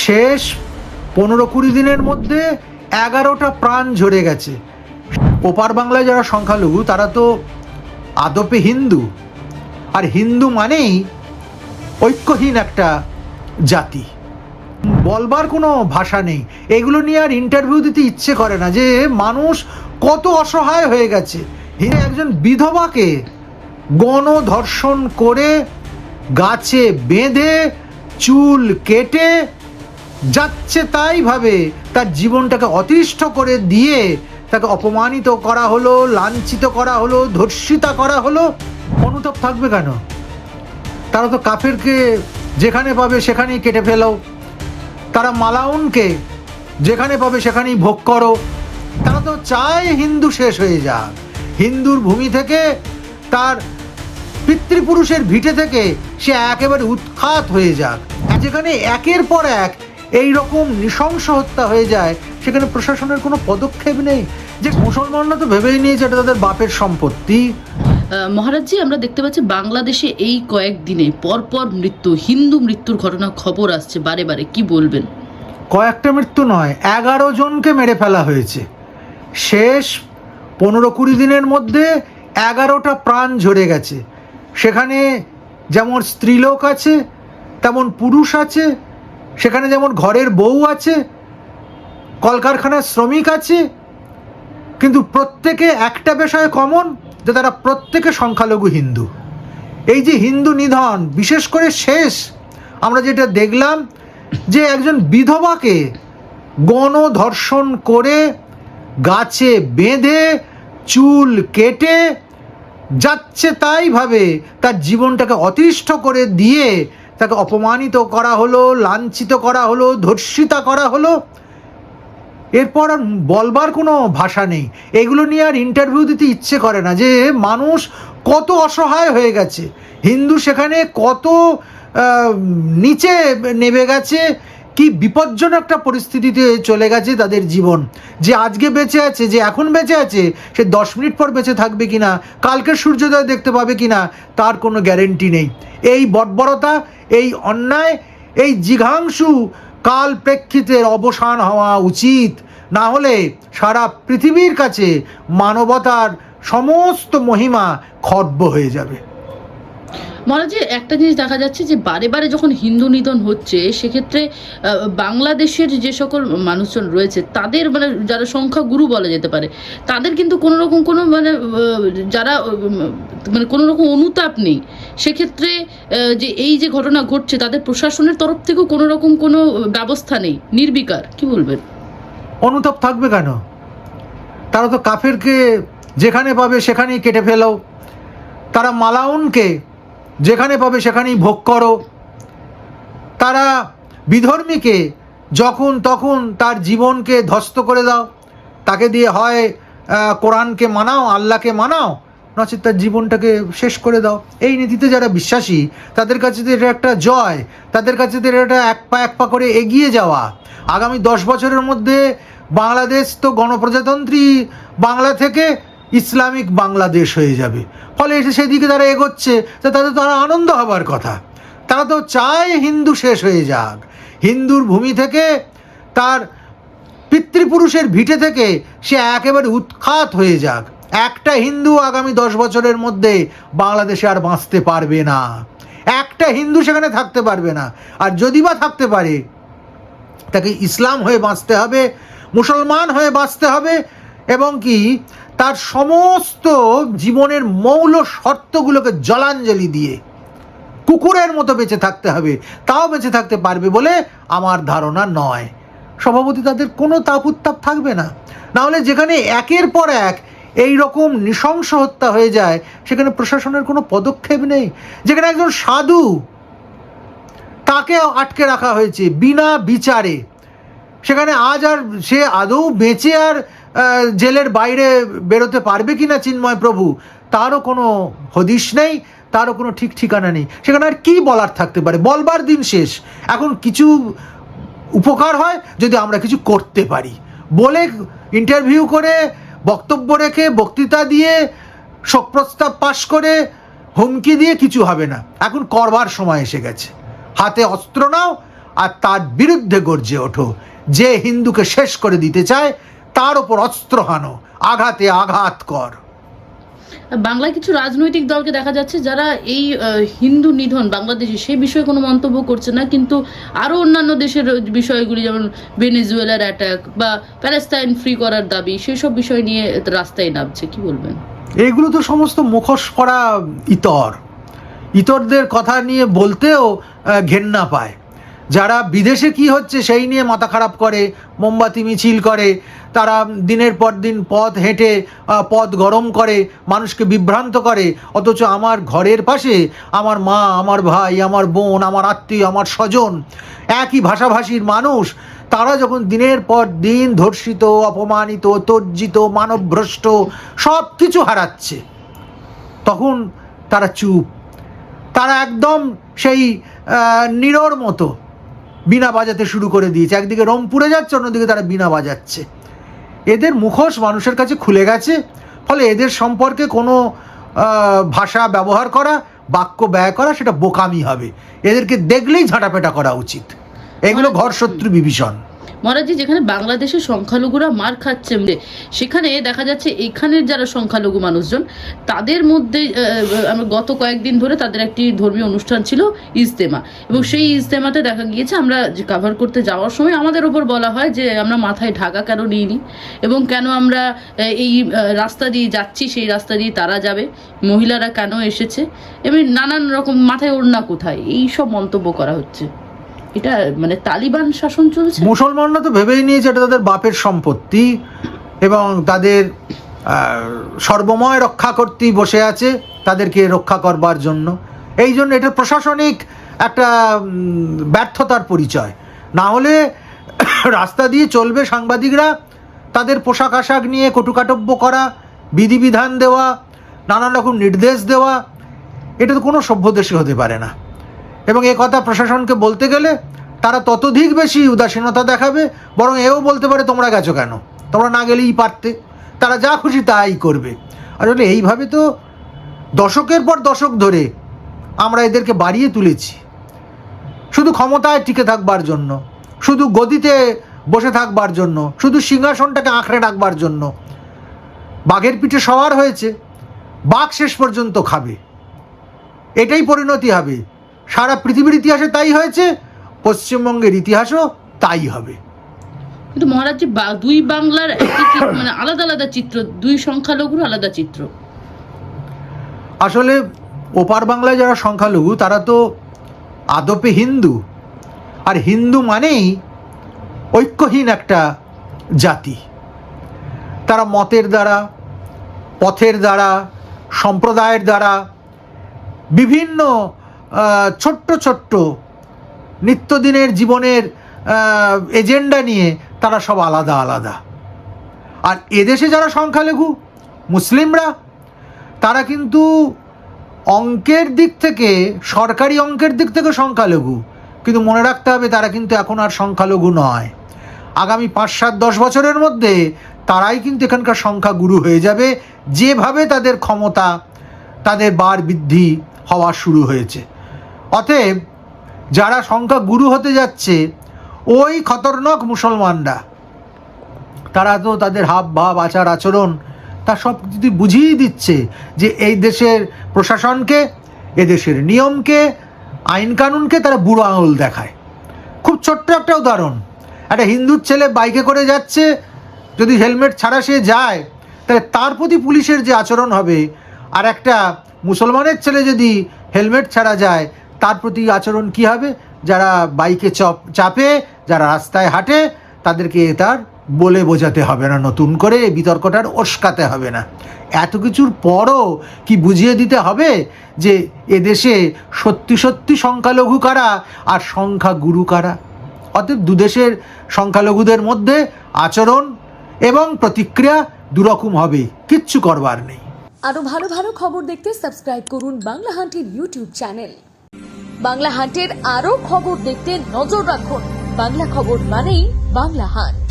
শেষ 15-20 দিনের মধ্যে 11টা প্রাণ ঝরে গেছে। ওপার বাংলায় যারা সংখ্যালঘু তারা তো আদপে হিন্দু, আর হিন্দু মানেই ঐক্যহীন একটা জাতি। বলবার কোনো ভাষা নেই। এগুলো নিয়ে আর ইন্টারভিউ দিতে ইচ্ছে করে না যে মানুষ কত অসহায় হয়ে গেছে। একজন বিধবাকে গণধর্ষণ করে গাছে বেঁধে চুল কেটে যাচ্ছে তাই ভাবে তার জীবনটাকে অতিষ্ঠ করে দিয়ে তাকে অপমানিত করা হলো, লাঞ্ছিত করা হলো, ধর্ষিতা করা হলো। অনুতাপ থাকবে কেন? তারা তো কাফেরকে যেখানে পাবে সেখানেই কেটে ফেলো, তারা মালাউনকে যেখানে পাবে সেখানেই ভোগ করো। তারা তো চায় হিন্দু শেষ হয়ে যাক, হিন্দুর ভূমি থেকে, তার পিতৃপুরুষের ভিটে থেকে সে একেবারে উৎখাত হয়ে যাক। যেখানে একের পর এক এই রকম নৃশংস হত্যা হয়ে যায় সেখানে প্রশাসনের কোনো পদক্ষেপ নেই। যে মুসলমানরা তো ভেবেই নিয়েছে এটা তাদের বাপের সম্পত্তি। মহারাজজি, আমরা দেখতে পাচ্ছি বাংলাদেশে এই কয়েকদিনে পরপর হিন্দু মৃত্যুর ঘটনা খবর আসছে বারে বারে, কি বলবেন? কয়েকটা মৃত্যু নয়, 11 জনকে মেরে ফেলা হয়েছে। শেষ 15-20 দিনের মধ্যে 11টা প্রাণ ঝরে গেছে। সেখানে যেমন স্ত্রীলোক আছে, তেমন পুরুষ আছে, সেখানে যেমন ঘরের বউ আছে, কলকারখানার শ্রমিক আছে, কিন্তু প্রত্যেকে একটা বিষয়ে কমন, যে তারা প্রত্যেকে সংখ্যালঘু হিন্দু। এই যে হিন্দু নিধন, বিশেষ করে শেষ আমরা যেটা দেখলাম যে একজন বিধবাকে গণধর্ষণ করে গাছে বেঁধে চুল কেটে যাচ্ছে তাই ভাবে তার জীবনটাকে অতিষ্ঠ করে দিয়ে তাকে অপমানিত করা হলো, লাঞ্ছিত করা হলো, ধর্ষিতা করা হলো। এরপর আর বলবার কোনো ভাষা নেই। এগুলো নিয়ে আর ইন্টারভিউ দিতে ইচ্ছে করে না যে মানুষ কত অসহায় হয়ে গেছে, হিন্দু সেখানে কত নিচে নেমে গেছে, কি বিপজ্জনক একটা পরিস্থিতিতে চলে গেছে তাদের জীবন। যে আজকে বেঁচে আছে, যে এখন বেঁচে আছে, সে 10 মিনিট পর বেঁচে থাকবে কিনা, কালকের সূর্যোদয় দেখতে পাবে কিনা, তার কোনো গ্যারেন্টি নেই। এই বর্বরতা, এই অন্যায়, এই জিঘাংসু কাল প্রেক্ষিতের অবসান হওয়া উচিত। না হলে সারা পৃথিবীর কাছে মানবতার সমস্ত মহিমা খর্ব হয়ে যাবে। মহারাজি, একটা জিনিস দেখা যাচ্ছে যে বারে বারে যখন হিন্দু নিধন হচ্ছে সেক্ষেত্রে বাংলাদেশের যে সকল মানুষজন রয়েছে তাদের যারা সংখ্যাগুরু বলা যেতে পারে, তাদের কিন্তু কোনো রকম যারা কোনো রকম অনুতাপ নেই। সেক্ষেত্রে যে এই যে ঘটনা ঘটছে তাদের প্রশাসনের তরফ থেকেও কোনো রকম কোনো ব্যবস্থা নেই, নির্বিকার, কি বলবেন? অনুতাপ থাকবে কেন? তারা তো কাফেরকে যেখানে পাবে সেখানেই কেটে ফেলো, তারা মালাউনকে যেখানে পাবে সেখানেই ভোগ করো, তারা বিধর্মীকে যখন তখন তার জীবনকে ধ্বস্ত করে দাও, তাকে দিয়ে হয় কোরআনকে মানাও, আল্লাহকে মানাও, নচেৎ তার জীবনটাকে শেষ করে দাও। এই নীতিতে যারা বিশ্বাসী তাদের কাছে তো এটা একটা জয়, তাদের কাছে তো এটা এক পা করে এগিয়ে যাওয়া। আগামী 10 বছরের মধ্যে বাংলাদেশ তো গণপ্রজাতন্ত্রী বাংলা থেকে ইসলামিক বাংলাদেশ হয়ে যাবে। ফলে সেদিকে তারা এগোচ্ছে, তাদের তো আনন্দ হবার কথা। তারা তো চায় হিন্দু শেষ হয়ে যাক, হিন্দুর ভূমি থেকে, তার পিতৃপুরুষের ভিটে থেকে সে একেবারে উৎখাত হয়ে যাক। একটা হিন্দু আগামী 10 বছরের মধ্যে বাংলাদেশে আর বাঁচতে পারবে না, একটা হিন্দু সেখানে থাকতে পারবে না। আর যদি বা থাকতে পারে তাকে ইসলাম হয়ে বাঁচতে হবে, মুসলমান হয়ে বাঁচতে হবে, এবং কি তার সমস্ত জীবনের মৌল শর্তগুলোকে জলাঞ্জলি দিয়ে কুকুরের মতো বেঁচে থাকতে হবে। তাও বেঁচে থাকতে পারবে বলে আমার ধারণা নয়। স্বভাবতই তাদের কোনো তাপ উত্তাপ থাকবে না। নাহলে যেখানে একের পর এক এই রকম নৃশংস হত্যা হয়ে যায় সেখানে প্রশাসনের কোনো পদক্ষেপ নেই। যেখানে একজন সাধু, তাকে আটকে রাখা হয়েছে বিনা বিচারে, সেখানে আজ আর সে আদৌ বেঁচে আর জেলের বাইরে বেরোতে পারবে কি না চিন্ময় প্রভু, তারও কোনো হদিশ নেই, তারও কোনো ঠিক ঠিকানা নেই। সেখানে আর কী বলার থাকতে পারে? বলবার দিন শেষ। এখন কিছু উপকার হয় যদি আমরা কিছু করতে পারি, বলে ইন্টারভিউ করে, বক্তব্য রেখে, বক্তৃতা দিয়ে, শোক প্রস্তাব পাশ করে, হুমকি দিয়ে কিছু হবে না। এখন করবার সময় এসে গেছে। হাতে অস্ত্র নাও আর তার বিরুদ্ধে গর্জে ওঠো। যে হিন্দুকে শেষ করে দিতে চায় তার ওপর অস্ত্র হানো, আঘাতে আঘাত কর। বাংলায় কিছু রাজনৈতিক দলকে দেখা যাচ্ছে যারা এই হিন্দু নিধন বাংলাদেশে সেই বিষয়ে কোনো মন্তব্য করছে না, কিন্তু আরও অন্যান্য দেশের বিষয়গুলি যেমন ভেনেজুয়েলার অ্যাটাক বা প্যালেস্তাইন ফ্রি করার দাবি সেই সব বিষয় নিয়ে রাস্তায় নামছে। কি বলবেন? এগুলো তো সমস্ত মুখোশ পরা ইতরদের কথা নিয়ে বলতেও ঘেন্না পায়। যারা বিদেশে কি হচ্ছে সেই নিয়ে মাথা খারাপ করে, মোমবাতি মিছিল করে, তারা দিনের পর দিন পথ হেঁটে পথ গরম করে, মানুষকে বিভ্রান্ত করে, অথচ আমার ঘরের পাশে আমার মা, আমার ভাই, আমার বোন, আমার আত্মীয়, আমার স্বজন, একই ভাষাভাষীর মানুষ, তারা যখন দিনের পর দিন ধর্ষিত, অপমানিত, তর্জিত, মানবভ্রষ্ট সব কিছু হারাচ্ছে, তখন তারা চুপ। তারা একদম সেই নীরর মতো বীণা বাজাতে শুরু করে দিয়েছে। একদিকে রংপুরে যাচ্ছে, অন্যদিকে তারা বীণা বাজাচ্ছে। এদের মুখোশ মানুষের কাছে খুলে গেছে, ফলে এদের সম্পর্কে কোনো ভাষা ব্যবহার করা, বাক্য ব্যয় করা সেটা বোকামি হবে। এদেরকে দেখলেই ঝাঁটাপেটা করা উচিত। এগুলো ঘর শত্রু বিভীষণ। মহারাজজি, যেখানে বাংলাদেশের সংখ্যালঘুরা মার খাচ্ছে, সেখানে দেখা যাচ্ছে এখানের যারা সংখ্যালঘু মানুষজন তাদের মধ্যে আমরা গত কয়েকদিন ধরে তাদের একটি ধর্মীয় অনুষ্ঠান ছিল ইজতেমা, এবং সেই ইজতেমাতে দেখা গিয়েছে আমরা কাভার করতে যাওয়ার সময় আমাদের ওপর বলা হয় যে আমরা মাথায় ঢাকা কেন নিইনি এবং কেন আমরা এই রাস্তা দিয়ে যাচ্ছি সেই রাস্তা দিয়ে তারা যাবে, মহিলারা কেন এসেছে, এবং নানান রকম মাথায় ওড়না কোথায়, এই সব মন্তব্য করা হচ্ছে। এটা মানে তালিবান শাসন চলছে। মুসলমানরা তো ভেবেই নিয়েছে এটা তাদের বাপের সম্পত্তি এবং তাদের সর্বময় রক্ষা করতেই বসে আছে, তাদেরকে রক্ষা করবার জন্য। এই জন্য এটা প্রশাসনিক একটা ব্যর্থতার পরিচয়। না হলে রাস্তা দিয়ে চলবে সাংবাদিকরা, তাদের পোশাক আশাক নিয়ে কটুকাটব্য করা, বিধিবিধান দেওয়া, নানান রকম নির্দেশ দেওয়া, এটা তো কোনো সভ্য দেশে হতে পারে না। এবং এ কথা প্রশাসনকে বলতে গেলে তারা ততোধিক বেশি উদাসীনতা দেখাবে, বরং এও বলতে পারে তোমরা গেছো কেন, তোমরা না গেলেই পারতে। তারা যা খুশি তাই করবে। আসলে এইভাবে তো দশকের পর দশক ধরে আমরা এদেরকে বাড়িয়ে তুলেছি শুধু ক্ষমতায় টিকে থাকবার জন্য, শুধু গদিতে বসে থাকবার জন্য, শুধু সিংহাসনটাকে আঁকড়ে রাখবার জন্য। বাঘের পিঠে সওয়ার হয়েছে, বাঘ শেষ পর্যন্ত খাবে, এটাই পরিণতি হবে। সারা পৃথিবীর ইতিহাসে তাই হয়েছে, পশ্চিমবঙ্গের ইতিহাসও তাই হবে। কিন্তু মহারাজ, দুই বাংলার মানে আলাদা আলাদা চিত্র, দুই সংখ্যালঘুর আলাদা চিত্র। আসলে ওপার বাংলায় যারা সংখ্যালঘু তারা তো আদপে হিন্দু, আর হিন্দু মানেই ঐক্যহীন একটা জাতি। তারা মতের দ্বারা, পথের দ্বারা, সম্প্রদায়ের দ্বারা, বিভিন্ন ছোট্ট ছোট্ট নিত্যদিনের জীবনের এজেন্ডা নিয়ে তারা সব আলাদা আলাদা। আর এদেশে যারা সংখ্যালঘু মুসলিমরা, তারা কিন্তু অঙ্কের দিক থেকে, সরকারি অঙ্কের দিক থেকে সংখ্যালঘু, কিন্তু মনে রাখতে হবে তারা কিন্তু এখন আর সংখ্যালঘু নয়। আগামী 5-7-10 বছরের মধ্যে তারাই কিন্তু এখানকার সংখ্যাগুরু হয়ে যাবে, যেভাবে তাদের ক্ষমতা, তাদের বার বৃদ্ধি হওয়া শুরু হয়েছে। অতএব যারা সংখ্যাগুরু হতে যাচ্ছে ওই খতরনাক মুসলমানরা, তারা তো তাদের হাব ভাব, আচার আচরণ তা সব যদি বুঝিয়ে দিচ্ছে যে এই দেশের প্রশাসনকে, এদেশের নিয়মকে, আইন কানুনকে তারা বুড়ো আঙুল দেখায়। খুব ছোট্ট একটা উদাহরণ, একটা হিন্দুর ছেলে বাইকে করে যাচ্ছে, যদি হেলমেট ছাড়া সে যায় তাহলে তার প্রতি পুলিশের যে আচরণ হবে, আর একটা মুসলমানের ছেলে যদি হেলমেট ছাড়া যায় তার প্রতি আচরণ কি হবে? যারা বাইকে চাপে, যারা রাস্তায় হাঁটে, তাদেরকে তার বলে বোঝাতে হবে না, নতুন করে বিতর্কটার ওস্কাতে হবে না। এত কিছুর পরও কি বুঝিয়ে দিতে হবে যে এদেশে সত্যি সত্যি সংখ্যালঘু কারা আর সংখ্যাগুরু কারা? অতএব দুদেশের সংখ্যালঘুদের মধ্যে আচরণ এবং প্রতিক্রিয়া দুরকম হবে, কিচ্ছু করবার নেই। আরো ভালো ভালো খবর দেখতে সাবস্ক্রাইব করুন বাংলা হান্টের ইউটিউব চ্যানেল। বাংলা হান্টের আরো খবর দেখতে নজর রাখুন। বাংলা খবর মানেই বাংলা হান্ট।